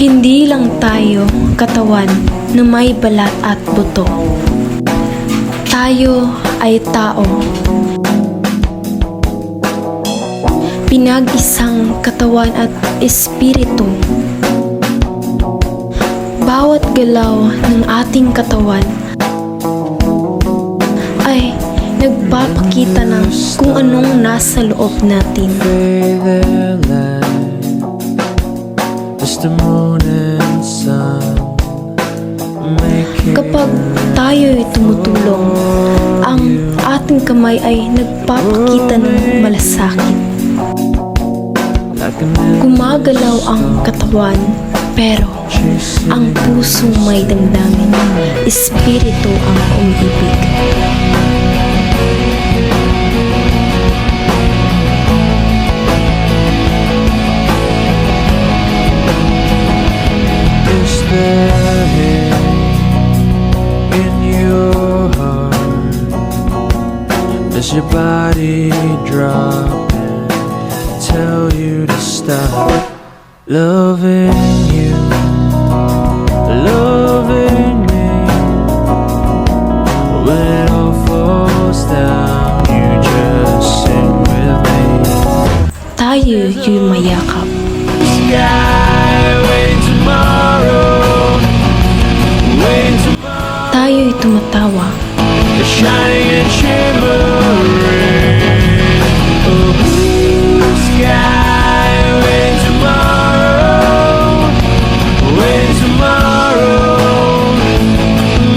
Hindi lang tayo katawan na may balat at buto. Tayo ay tao. Pinag-isang katawan at espiritu. Bawat galaw ng ating katawan ay nagpapakita ng kung anong nasa loob natin. Kapag tayo'y tumutulong, ang ating kamay ay nagpapakita ng malasakit. Gumagalaw ang katawan, pero ang puso may damdamin. Espiritu ang umiibig. Is there in your heart? Does your body drop and tell you to stop loving you, loving me? When it all falls down, you just sing with me. Tayo'y mayakap. Sky, wait tomorrow, wait tomorrow. Tayo'y tumatawa. Shining and shimmering. Oh, blue sky, wait tomorrow, wait tomorrow.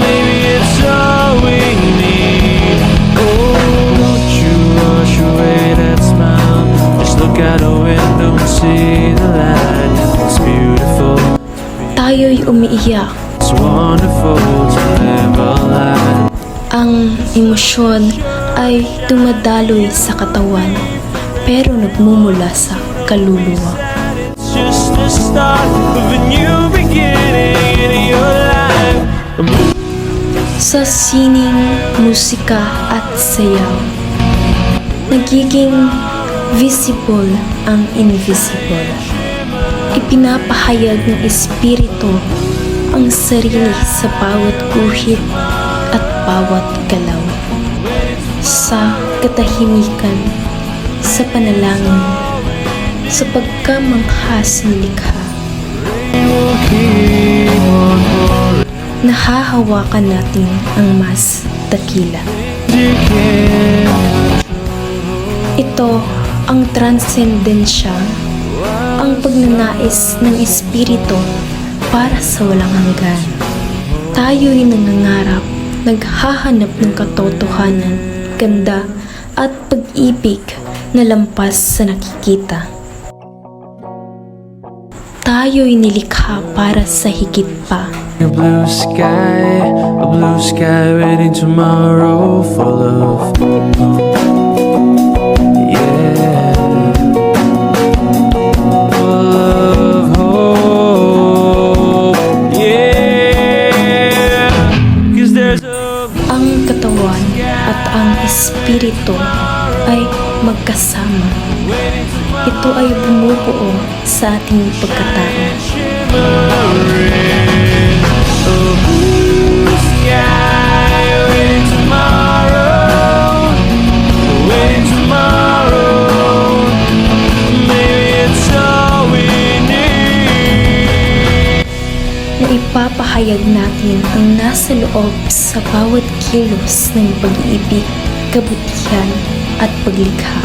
Maybe it's all we need. Oh, won't you wash away that smile? Just look out a window and see the light. It's beautiful, Tayo'y umiiyak. it's wonderful to live a life. Ang emosyon ay dumadaloy sa katawan, pero nagmumula sa kaluluwa. It's just the start of a new beginning in your life. Sa sining, musika at sayaw, nagiging visible ang invisible. Ipinapahayag ng espiritu ang sarili sa bawat guhit at bawat galaw. Sa katahimikan, sa panalangin, sa pagkamanghas ng likha, nahahawakan natin ang mas dakila. Ito ang transcendensya, ang pagnanais ng espiritu para sa walang hanggan. Tayo'y nangangarap, naghahanap ng katotohanan, ganda at pag-ibig na lampas sa nakikita. Tayo'y nilikha para sa higit pa. A blue sky waiting tomorrow, full of yeah, full of hope, yeah. 'Cause there's a Ang katawan at ang espiritu ay magkasama. Ito ay bumubuo sa ating pagkatao. shimmering, a blue sky waiting tomorrow, waiting tomorrow. Maybe it's all we need. Na ipapahayag natin ang nasa loob sa bawat kilos ng pag-iibig, kabutihan at paglikha.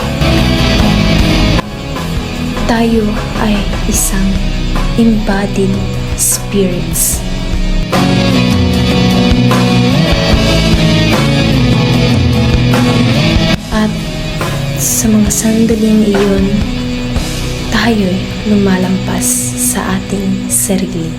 Tayo ay isang embodied spirits. At sa mga sandaling iyon, tayo'y lumalampas sa ating sarili.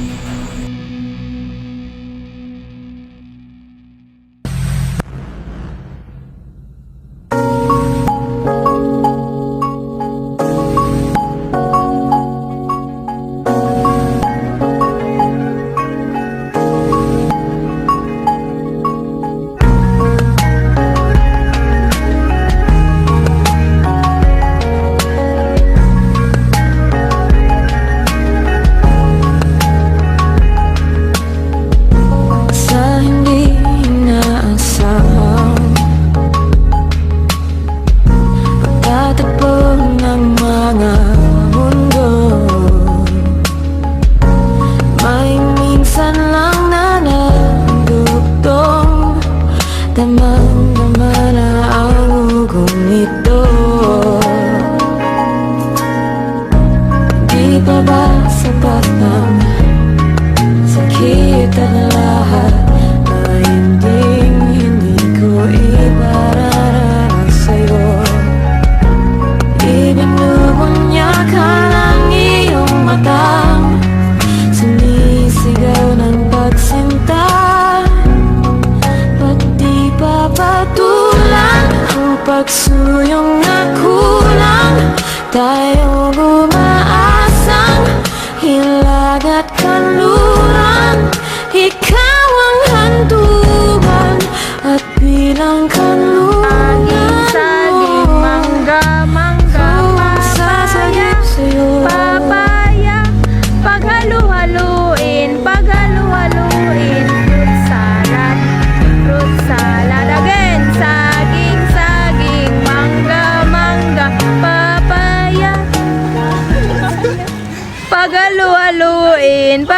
damang-dama na ang ugong nito. Di pa ba sapat ang sakit at lahat na hindi ko ipararaan sa'yo? Ibinubunya ka ng iyong mata, sumisigaw ng pagsinta. Ba't di pa patulan ang pagsuyong na kulang? Tayong umaasang hilag at kanluran. Ikaw ang handugan at bilang kanluran. Saging, mangga, Sasagip sa'yo. papaya, paghalu-haluin, fruit salad again, saging, mangga, papaya, paghalu-haluin,